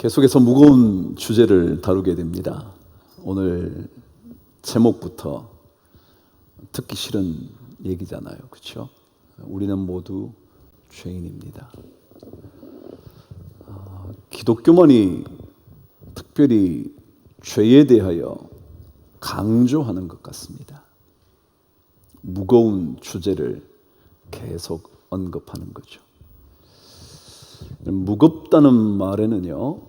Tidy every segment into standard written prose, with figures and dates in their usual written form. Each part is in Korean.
계속해서 무거운 주제를 다루게 됩니다. 오늘 제목부터 듣기 싫은 얘기잖아요. 그렇죠? 우리는 모두 죄인입니다. 기독교만이 특별히 죄에 대하여 강조하는 것 같습니다. 무거운 주제를 계속 언급하는 거죠. 무겁다는 말에는요,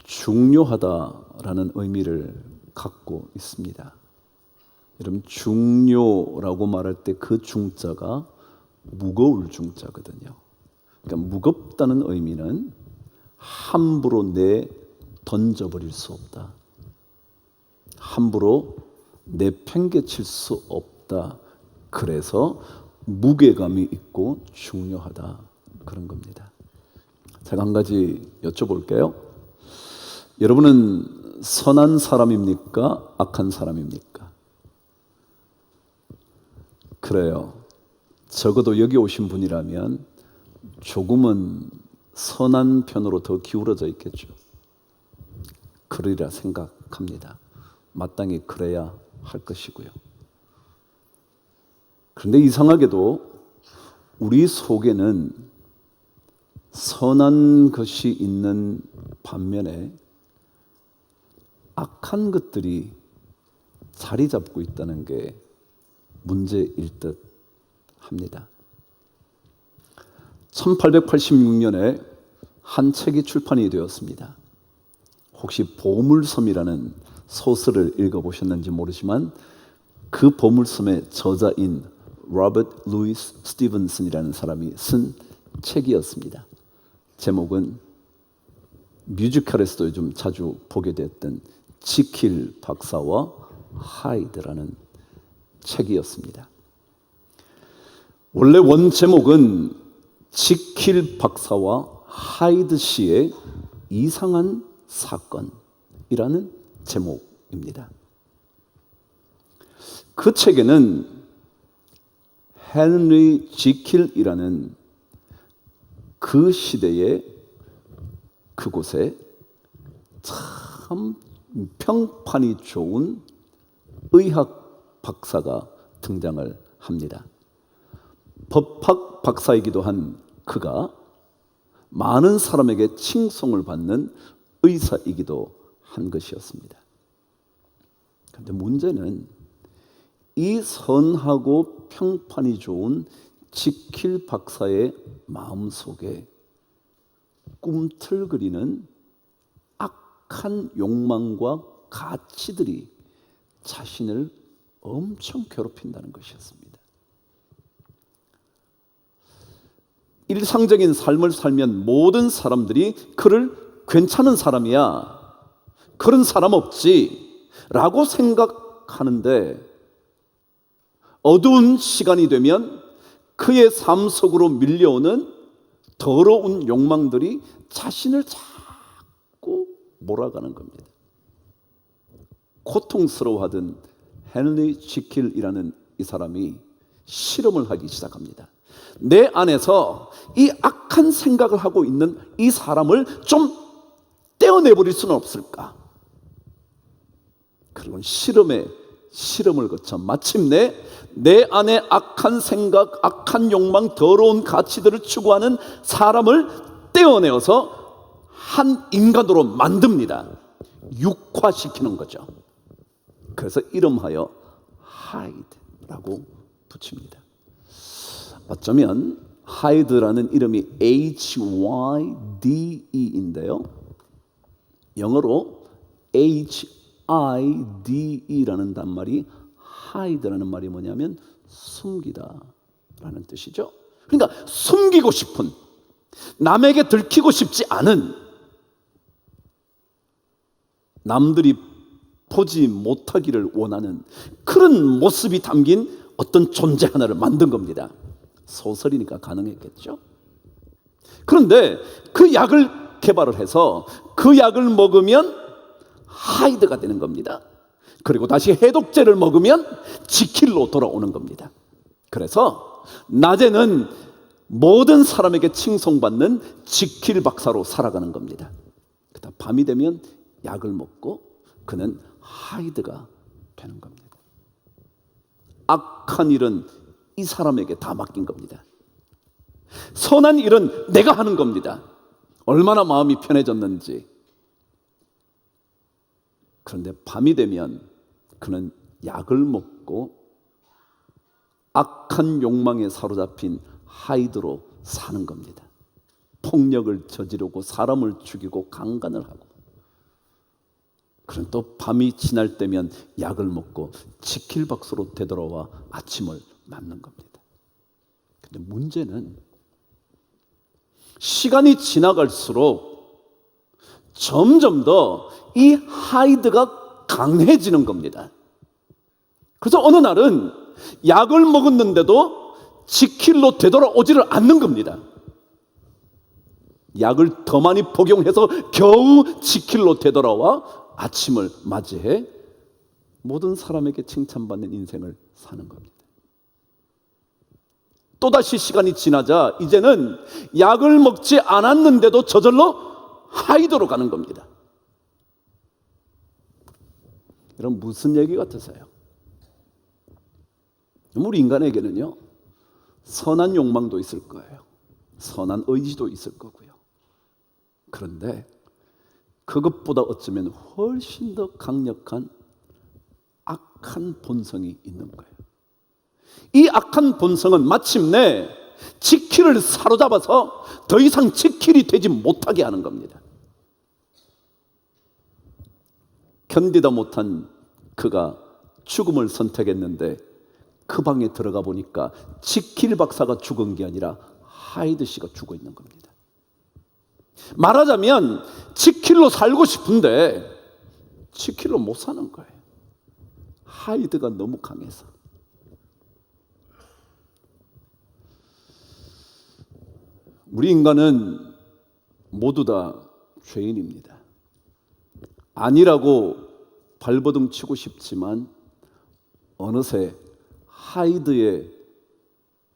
중요하다라는 의미를 갖고 있습니다. 여러분, 중요라고 말할 때 그 중자가 무거울 중자거든요. 그러니까 무겁다는 의미는 함부로 던져버릴 수 없다. 함부로 내팽개칠 수 없다. 그래서 무게감이 있고 중요하다. 그런 겁니다. 제가 한 가지 여쭤볼게요. 여러분은 선한 사람입니까? 악한 사람입니까? 그래요. 적어도 여기 오신 분이라면 조금은 선한 편으로 더 기울어져 있겠죠. 그러리라 생각합니다. 마땅히 그래야 할 것이고요. 그런데 이상하게도 우리 속에는 선한 것이 있는 반면에 악한 것들이 자리 잡고 있다는 게 문제일 듯 합니다. 1886년에 한 책이 출판이 되었습니다. 혹시 보물섬이라는 소설을 읽어보셨는지 모르지만 그 보물섬의 저자인 로버트 루이스 스티븐슨이라는 사람이 쓴 책이었습니다. 제목은 뮤지컬에서도 요즘 자주 보게 됐던 지킬 박사와 하이드라는 책이었습니다. 원래 원 제목은 지킬 박사와 하이드 씨의 이상한 사건이라는 제목입니다. 그 책에는 헨리 지킬이라는 그 시대에 그곳에 참 평판이 좋은 의학 박사가 등장을 합니다. 법학 박사이기도 한 그가 많은 사람에게 칭송을 받는 의사이기도 한 것이었습니다. 그런데 문제는 이 선하고 평판이 좋은 지킬 박사의 마음속에 꿈틀거리는 악한 욕망과 가치들이 자신을 엄청 괴롭힌다는 것이었습니다. 일상적인 삶을 살면 모든 사람들이 그를 괜찮은 사람이야, 그런 사람 없지 라고 생각하는데 어두운 시간이 되면 그의 삶 속으로 밀려오는 더러운 욕망들이 자신을 자꾸 몰아가는 겁니다. 고통스러워하던 헨리 지킬이라는 이 사람이 실험을 하기 시작합니다. 내 안에서 이 악한 생각을 하고 있는 이 사람을 좀 떼어내버릴 수는 없을까? 그리고 실험을 거쳐 마침내 내 안에 악한 생각, 악한 욕망, 더러운 가치들을 추구하는 사람을 떼어내어서 한 인간으로 만듭니다. 육화시키는 거죠. 그래서 이름하여 하이드라고 붙입니다. 어쩌면 하이드라는 이름이 HYDE인데요. 영어로 HIDE라는 단말이 하이드라는 말이 뭐냐면 숨기다라는 뜻이죠. 그러니까 숨기고 싶은, 남에게 들키고 싶지 않은, 남들이 보지 못하기를 원하는 그런 모습이 담긴 어떤 존재 하나를 만든 겁니다. 소설이니까 가능했겠죠. 그런데 그 약을 개발을 해서 그 약을 먹으면 하이드가 되는 겁니다. 그리고 다시 해독제를 먹으면 지킬로 돌아오는 겁니다. 그래서 낮에는 모든 사람에게 칭송받는 지킬 박사로 살아가는 겁니다. 그다음 밤이 되면 약을 먹고 그는 하이드가 되는 겁니다. 악한 일은 이 사람에게 다 맡긴 겁니다. 선한 일은 내가 하는 겁니다. 얼마나 마음이 편해졌는지. 그런데 밤이 되면 그는 약을 먹고 악한 욕망에 사로잡힌 하이드로 사는 겁니다. 폭력을 저지르고 사람을 죽이고 강간을 하고, 그럼 또 밤이 지날 때면 약을 먹고 지킬박수로 되돌아와 아침을 맞는 겁니다. 근데 문제는 시간이 지나갈수록 점점 더 이 하이드가 강해지는 겁니다. 그래서 어느 날은 약을 먹었는데도 지킬로 되돌아오지를 않는 겁니다. 약을 더 많이 복용해서 겨우 지킬로 되돌아와 아침을 맞이해 모든 사람에게 칭찬받는 인생을 사는 겁니다. 또다시 시간이 지나자 이제는 약을 먹지 않았는데도 저절로 하이드로 가는 겁니다. 여러분, 무슨 얘기 같으세요? 우리 인간에게는요, 선한 욕망도 있을 거예요. 선한 의지도 있을 거고요. 그런데 그것보다 어쩌면 훨씬 더 강력한 악한 본성이 있는 거예요. 이 악한 본성은 마침내 지킬을 사로잡아서 더 이상 지킬이 되지 못하게 하는 겁니다. 견디다 못한 그가 죽음을 선택했는데 그 방에 들어가 보니까 지킬 박사가 죽은 게 아니라 하이드 씨가 죽어 있는 겁니다. 말하자면 지킬로 살고 싶은데 지킬로 못 사는 거예요. 하이드가 너무 강해서. 우리 인간은 모두 다 죄인입니다. 아니라고 발버둥 치고 싶지만 어느새 하이드의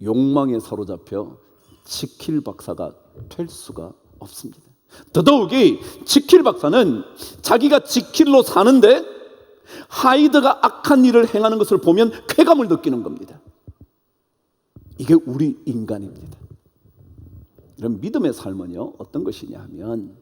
욕망에 사로잡혀 지킬 박사가 될 수가 없습니다. 더더욱이 지킬 박사는 자기가 지킬로 사는데 하이드가 악한 일을 행하는 것을 보면 쾌감을 느끼는 겁니다. 이게 우리 인간입니다. 이런 믿음의 삶은요, 어떤 것이냐 하면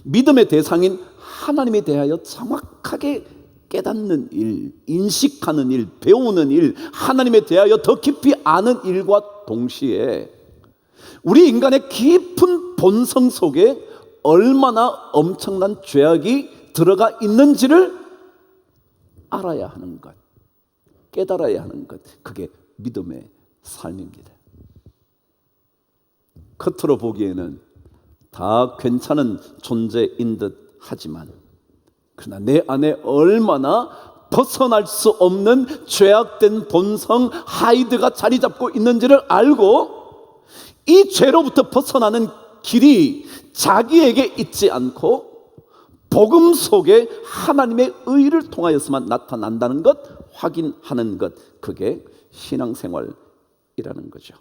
믿음의 대상인 하나님에 대하여 정확하게 깨닫는 일, 인식하는 일, 배우는 일, 하나님에 대하여 더 깊이 아는 일과 동시에 우리 인간의 깊은 본성 속에 얼마나 엄청난 죄악이 들어가 있는지를 알아야 하는 것, 깨달아야 하는 것, 그게 믿음의 삶입니다. 겉으로 보기에는 다 괜찮은 존재인 듯 하지만 그러나 내 안에 얼마나 벗어날 수 없는 죄악된 본성 하이드가 자리 잡고 있는지를 알고 이 죄로부터 벗어나는 길이 자기에게 있지 않고 복음 속에 하나님의 의를 통하여서만 나타난다는 것, 확인하는 것, 그게 신앙생활이라는 거죠.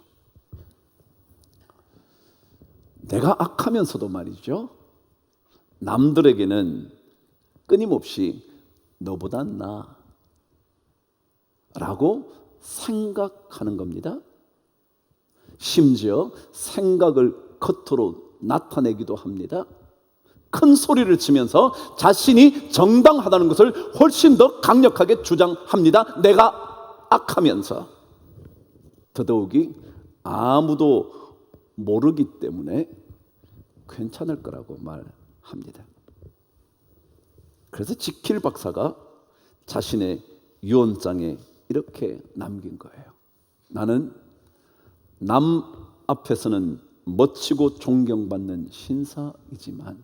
내가 악하면서도 말이죠, 남들에게는 끊임없이 너보다 나 라고 생각하는 겁니다. 심지어 생각을 겉으로 나타내기도 합니다. 큰 소리를 치면서 자신이 정당하다는 것을 훨씬 더 강력하게 주장합니다. 내가 악하면서. 더더욱이 아무도 모르기 때문에 괜찮을 거라고 말합니다. 그래서 지킬 박사가 자신의 유언장에 이렇게 남긴 거예요. 나는 남 앞에서는 멋지고 존경받는 신사이지만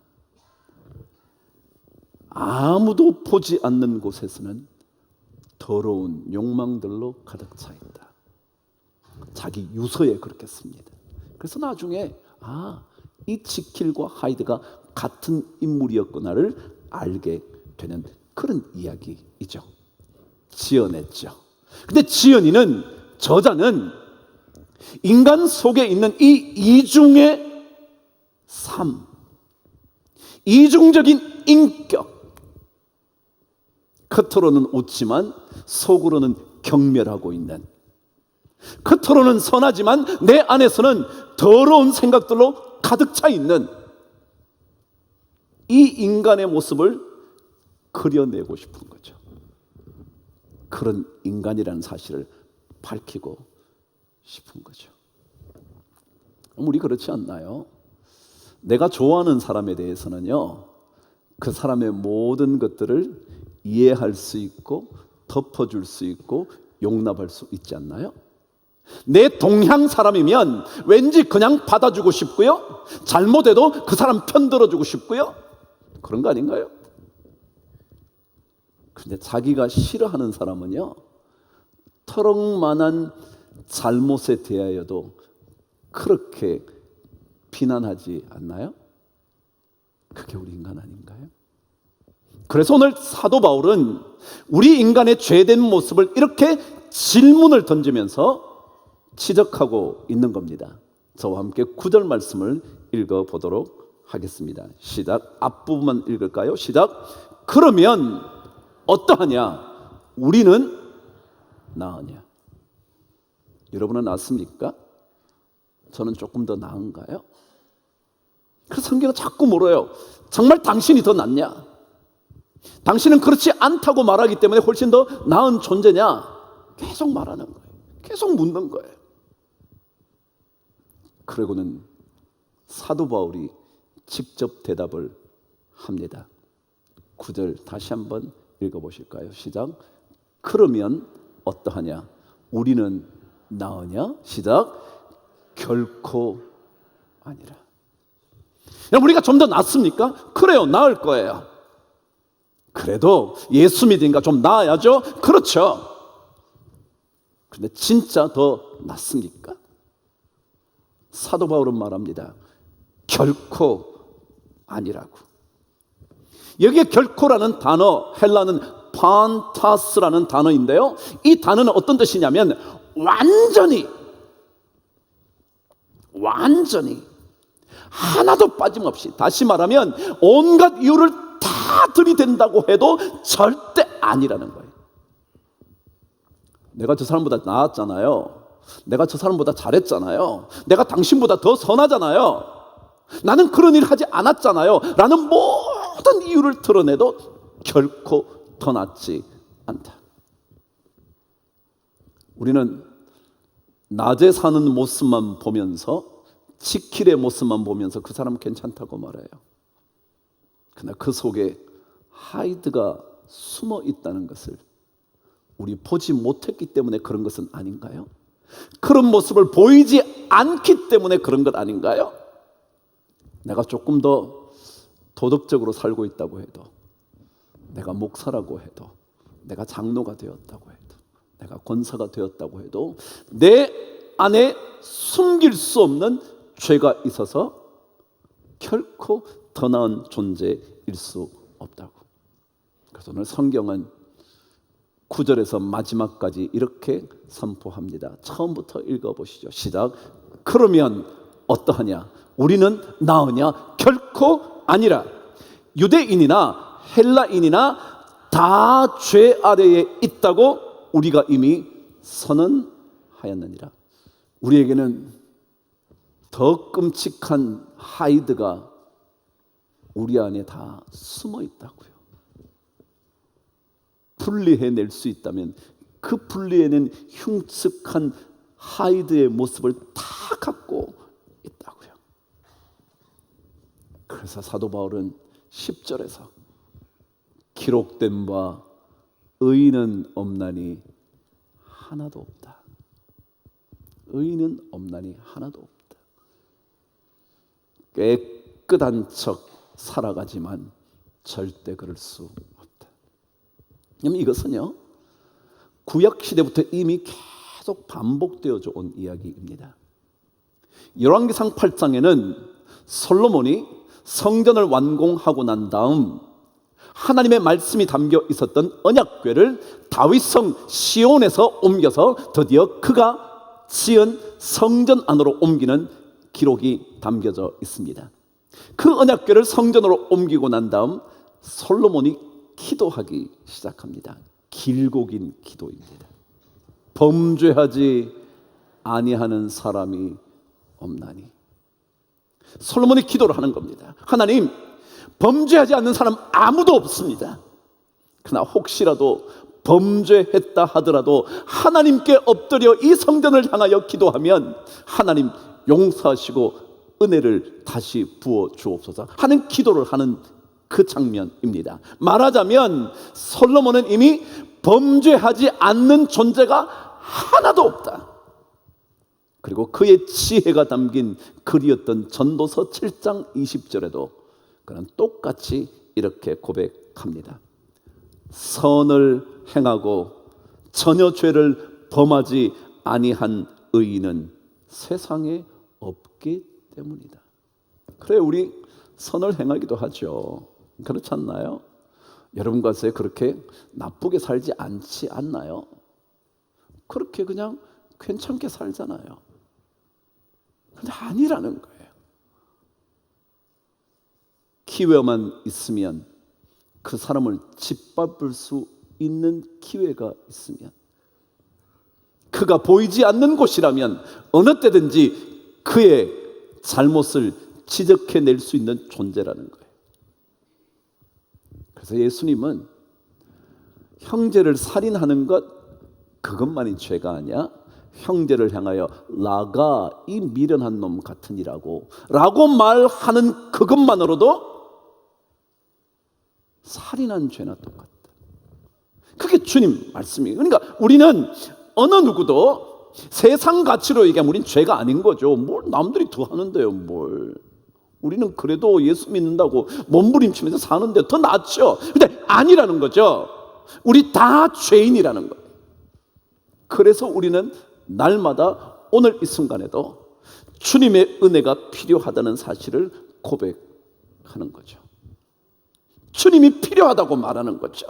아무도 보지 않는 곳에서는 더러운 욕망들로 가득 차 있다. 자기 유서에 그렇게 씁니다. 그래서 나중에 이 지킬과 하이드가 같은 인물이었구나를 알게 되는 그런 이야기이죠. 지어냈죠. 근데 지연이는, 저자는 인간 속에 있는 이 이중의 삶, 이중적인 인격. 겉으로는 웃지만 속으로는 경멸하고 있는, 겉으로는 선하지만 내 안에서는 더러운 생각들로 가득 차 있는 이 인간의 모습을 그려내고 싶은 거죠. 그런 인간이라는 사실을 밝히고 싶은 거죠. 우리 그렇지 않나요? 내가 좋아하는 사람에 대해서는요, 그 사람의 모든 것들을 이해할 수 있고 덮어줄 수 있고 용납할 수 있지 않나요? 내 동향 사람이면 왠지 그냥 받아주고 싶고요, 잘못해도 그 사람 편 들어주고 싶고요, 그런 거 아닌가요? 그런데 자기가 싫어하는 사람은요, 터럭만한 잘못에 대하여도 그렇게 비난하지 않나요? 그게 우리 인간 아닌가요? 그래서 오늘 사도 바울은 우리 인간의 죄된 모습을 이렇게 질문을 던지면서 지적하고 있는 겁니다. 저와 함께 9절 말씀을 읽어보도록 하겠습니다. 시작. 앞부분만 읽을까요? 시작. 그러면 어떠하냐? 우리는 나으냐? 여러분은 낫습니까? 저는 조금 더 나은가요? 그래서 성경은 자꾸 물어요. 정말 당신이 더 낫냐? 당신은 그렇지 않다고 말하기 때문에 훨씬 더 나은 존재냐? 계속 말하는 거예요. 계속 묻는 거예요. 그리고는 사도 바울이 직접 대답을 합니다. 9절 다시 한번 읽어보실까요? 시작. 그러면 어떠하냐? 우리는 나으냐? 시작. 결코 아니라. 우리가 좀 더 낫습니까? 그래요, 나을 거예요. 그래도 예수 믿으니까 좀 나아야죠? 그렇죠. 그런데 진짜 더 낫습니까? 사도 바울은 말합니다. 결코 아니라고. 여기에 결코라는 단어, 헬라는 판타스라는 단어인데요, 이 단어는 어떤 뜻이냐면 완전히 하나도 빠짐없이, 다시 말하면 온갖 이유를 다 들이댄다고 해도 절대 아니라는 거예요. 내가 저 사람보다 나았잖아요. 내가 저 사람보다 잘했잖아요. 내가 당신보다 더 선하잖아요. 나는 그런 일 하지 않았잖아요. 라는 모든 이유를 드러내도 결코 더 낫지 않다. 우리는 낮에 사는 모습만 보면서, 지킬의 모습만 보면서 그 사람은 괜찮다고 말해요. 그러나 그 속에 하이드가 숨어 있다는 것을 우리 보지 못했기 때문에 그런 것은 아닌가요? 그런 모습을 보이지 않기 때문에 그런 것 아닌가요? 내가 조금 더 도덕적으로 살고 있다고 해도, 내가 목사라고 해도, 내가 장로가 되었다고 해도, 내가 권사가 되었다고 해도 내 안에 숨길 수 없는 죄가 있어서 결코 더 나은 존재일 수 없다고. 그래서 오늘 성경은 9절에서 마지막까지 이렇게 선포합니다. 처음부터 읽어보시죠. 시작. 그러면 어떠하냐? 우리는 나으냐? 결코 아니라. 유대인이나 헬라인이나 다 죄 아래에 있다고 우리가 이미 선언하였느니라. 우리에게는 더 끔찍한 하이드가 우리 안에 다 숨어 있다고요. 분리해낼 수 있다면 그 분리해낸 흉측한 하이드의 모습을 다 갖고 있다고요. 그래서 사도 바울은 10절에서 기록된 바 의인은 없나니 하나도 없다. 의인은 없나니 하나도 없다. 깨끗한 척 살아가지만 절대 그럴 수 없다. 이것은요, 구약 시대부터 이미 계속 반복되어져 온 이야기입니다. 열왕기상 8장에는 솔로몬이 성전을 완공하고 난 다음 하나님의 말씀이 담겨 있었던 언약궤를 다윗성 시온에서 옮겨서 드디어 그가 지은 성전 안으로 옮기는 기록이 담겨져 있습니다. 그 언약궤를 성전으로 옮기고 난 다음 솔로몬이 기도하기 시작합니다. 길고 긴 기도입니다. 범죄하지 아니하는 사람이 없나니. 솔로몬이 기도를 하는 겁니다. 하나님, 범죄하지 않는 사람 아무도 없습니다. 그러나 혹시라도 범죄했다 하더라도 하나님께 엎드려 이 성전을 향하여 기도하면 하나님 용서하시고 은혜를 다시 부어 주옵소서 하는 기도를 하는 그 장면입니다. 말하자면 솔로몬은 이미 범죄하지 않는 존재가 하나도 없다. 그리고 그의 지혜가 담긴 글이었던 전도서 7장 20절에도 그는 똑같이 이렇게 고백합니다. 선을 행하고 전혀 죄를 범하지 아니한 의인은 세상에 없기 때문이다. 그래, 우리 선을 행하기도 하죠. 그렇지 않나요? 여러분과 제 그렇게 나쁘게 살지 않지 않나요? 그렇게 그냥 괜찮게 살잖아요. 근데 아니라는 거예요. 기회만 있으면, 그 사람을 짓밟을 수 있는 기회가 있으면, 그가 보이지 않는 곳이라면 어느 때든지 그의 잘못을 지적해낼 수 있는 존재라는 거예요. 그래서 예수님은 형제를 살인하는 것, 그것만이 죄가 아니야. 형제를 향하여 나가 이 미련한 놈 같으니라고 말하는 그것만으로도 살인한 죄나 똑같다. 그게 주님 말씀이에요. 그러니까 우리는 어느 누구도 세상 가치로 얘기하면 우린 죄가 아닌 거죠. 뭘 남들이 더 하는데요, 뭘. 우리는 그래도 예수 믿는다고 몸부림치면서 사는데 더 낫죠. 근데 아니라는 거죠. 우리 다 죄인이라는 거예요. 그래서 우리는 날마다 오늘 이 순간에도 주님의 은혜가 필요하다는 사실을 고백하는 거죠. 주님이 필요하다고 말하는 거죠.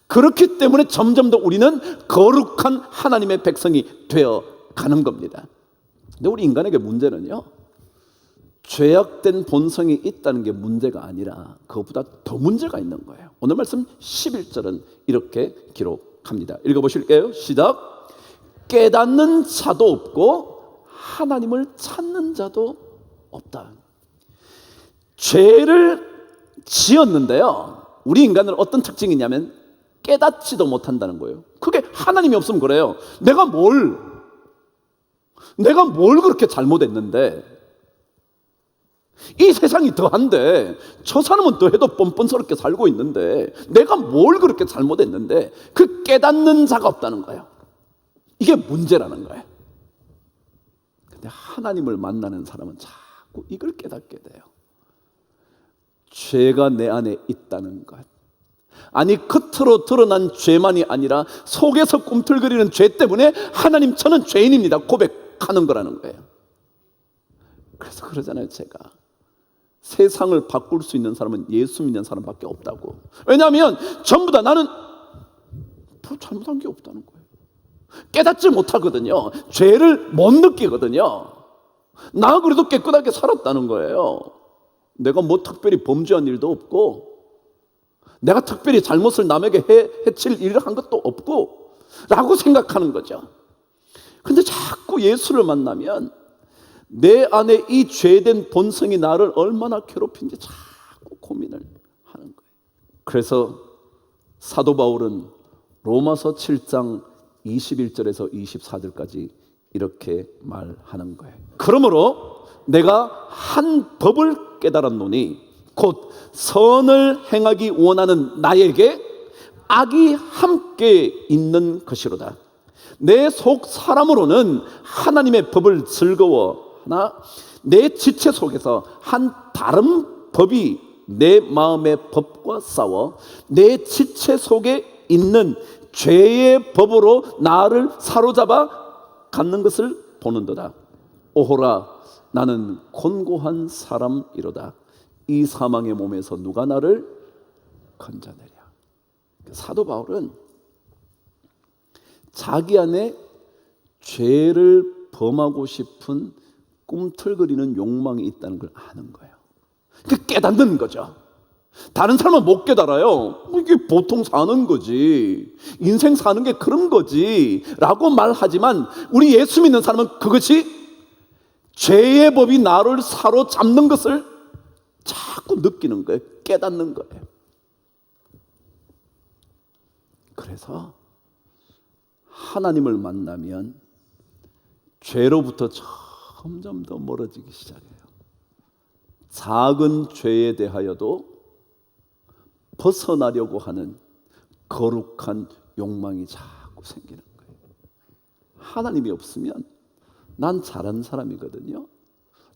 그렇기 때문에 점점 더 우리는 거룩한 하나님의 백성이 되어 가는 겁니다. 근데 우리 인간에게 문제는요, 죄악된 본성이 있다는 게 문제가 아니라 그것보다 더 문제가 있는 거예요. 오늘 말씀 11절은 이렇게 기록합니다. 읽어보실게요. 시작. 깨닫는 자도 없고 하나님을 찾는 자도 없다. 죄를 지었는데요, 우리 인간은 어떤 특징이 있냐면 깨닫지도 못한다는 거예요. 그게 하나님이 없으면 그래요. 내가 뭘 그렇게 잘못했는데, 이 세상이 더한데 저 사람은 더해도 뻔뻔스럽게 살고 있는데 내가 뭘 그렇게 잘못했는데, 그 깨닫는 자가 없다는 거예요. 이게 문제라는 거예요. 근데 하나님을 만나는 사람은 자꾸 이걸 깨닫게 돼요. 죄가 내 안에 있다는 것. 아니, 겉으로 드러난 죄만이 아니라 속에서 꿈틀거리는 죄 때문에 하나님, 저는 죄인입니다 고백하는 거라는 거예요. 그래서 그러잖아요, 제가. 세상을 바꿀 수 있는 사람은 예수 믿는 사람밖에 없다고. 왜냐하면 전부 다 나는 뭐 잘못한 게 없다는 거예요. 깨닫지 못하거든요. 죄를 못 느끼거든요. 나 그래도 깨끗하게 살았다는 거예요. 내가 뭐 특별히 범죄한 일도 없고, 내가 특별히 잘못을 남에게 해칠 일을 한 것도 없고 라고 생각하는 거죠. 근데 자꾸 예수를 만나면 내 안에 이 죄된 본성이 나를 얼마나 괴롭힌지 자꾸 고민을 하는 거예요. 그래서 사도 바울은 로마서 7장 21절에서 24절까지 이렇게 말하는 거예요. 그러므로 내가 한 법을 깨달았노니 곧 선을 행하기 원하는 나에게 악이 함께 있는 것이로다. 내 속 사람으로는 하나님의 법을 즐거워하나 내 지체 속에서 한 다른 법이 내 마음의 법과 싸워 내 지체 속에 있는 죄의 법으로 나를 사로잡아 갖는 것을 보는도다. 오호라, 나는 곤고한 사람이로다. 이 사망의 몸에서 누가 나를 건져내랴. 사도 바울은 자기 안에 죄를 범하고 싶은 꿈틀거리는 욕망이 있다는 걸 아는 거예요. 깨닫는 거죠. 다른 사람은 못 깨달아요. 이게 보통 사는 거지, 인생 사는 게 그런 거지 라고 말하지만, 우리 예수 믿는 사람은 그것이 죄의 법이 나를 사로잡는 것을 자꾸 느끼는 거예요. 깨닫는 거예요. 그래서 하나님을 만나면 죄로부터 점점 더 멀어지기 시작해요. 작은 죄에 대하여도 벗어나려고 하는 거룩한 욕망이 자꾸 생기는 거예요. 하나님이 없으면 난 잘한 사람이거든요.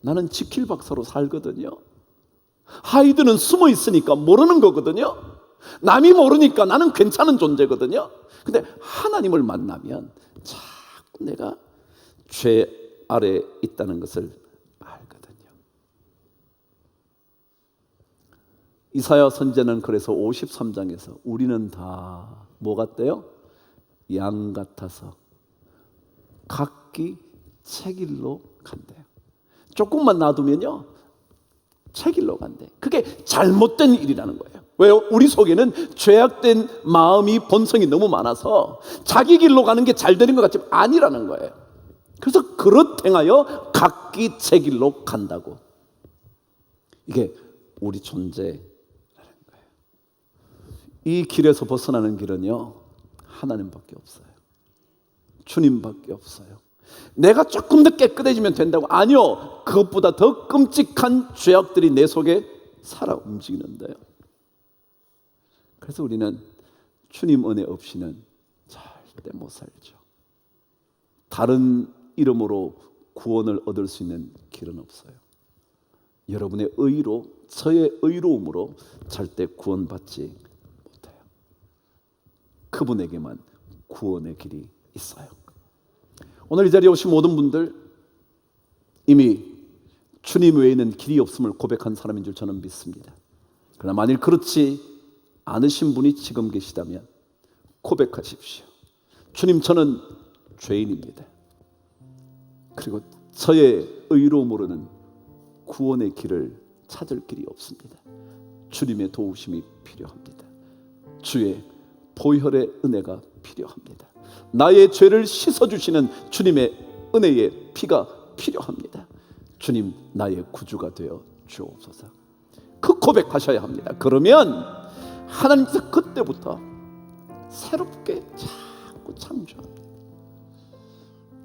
나는 지킬 박사로 살거든요. 아이들은 숨어 있으니까 모르는 거거든요. 남이 모르니까 나는 괜찮은 존재거든요. 근데 하나님을 만나면 자꾸 내가 죄 아래에 있다는 것을 알거든요. 이사야 선지자는 그래서 53장에서 우리는 다 뭐 같대요? 양 같아서 각기 제 길로 간대요. 조금만 놔두면요 제 길로 간대. 그게 잘못된 일이라는 거예요. 왜요? 우리 속에는 죄악된 마음이, 본성이 너무 많아서 자기 길로 가는 게 잘 되는 것 같지만 아니라는 거예요. 그래서 그릇 행하여 각기 제 길로 간다고. 이게 우리 존재라는 거예요. 이 길에서 벗어나는 길은요 하나님밖에 없어요. 주님밖에 없어요. 내가 조금 더 깨끗해지면 된다고? 아니요. 그것보다 더 끔찍한 죄악들이 내 속에 살아 움직이는데요. 그래서 우리는 주님 은혜 없이는 절대 못 살죠. 다른 이름으로 구원을 얻을 수 있는 길은 없어요. 여러분의 의로, 저의 의로움으로 절대 구원받지 못해요. 그분에게만 구원의 길이 있어요. 오늘 이 자리에 오신 모든 분들 이미 주님 외에는 길이 없음을 고백한 사람인 줄 저는 믿습니다. 그러나 만일 그렇지 않으신 분이 지금 계시다면 고백하십시오. 주님, 저는 죄인입니다. 그리고 저의 의로움으로는 구원의 길을 찾을 길이 없습니다. 주님의 도우심이 필요합니다. 주의 보혈의 은혜가 필요합니다. 나의 죄를 씻어주시는 주님의 은혜의 피가 필요합니다. 주님, 나의 구주가 되어 주옵소서. 그 고백하셔야 합니다. 그러면 하나님께서 그때부터 새롭게 자꾸 창조합니다.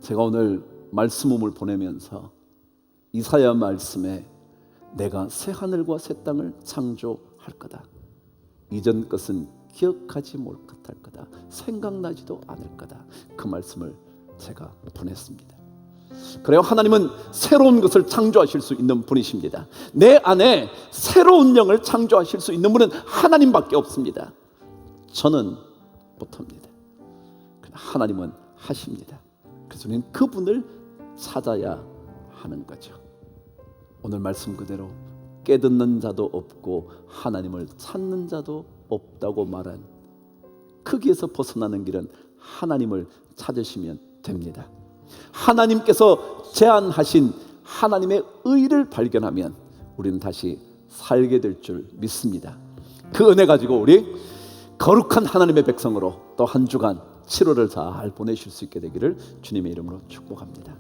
제가 오늘 말씀음을 보내면서 이사야 말씀에 내가 새 하늘과 새 땅을 창조할 거다, 이전 것은 기억하지 못할 거다, 생각나지도 않을 거다, 그 말씀을 제가 보냈습니다. 그래요. 하나님은 새로운 것을 창조하실 수 있는 분이십니다. 내 안에 새로운 영을 창조하실 수 있는 분은 하나님밖에 없습니다. 저는 못합니다. 하나님은 하십니다. 그래서 우리는 그분을 찾아야 하는 거죠. 오늘 말씀 그대로 깨닫는 자도 없고 하나님을 찾는 자도 없다고 말한 거기에서 벗어나는 길은 하나님을 찾으시면 됩니다. 하나님께서 제안하신 하나님의 의를 발견하면 우리는 다시 살게 될 줄 믿습니다. 그 은혜 가지고 우리 거룩한 하나님의 백성으로 또 한 주간 7월을 잘 보내실 수 있게 되기를 주님의 이름으로 축복합니다.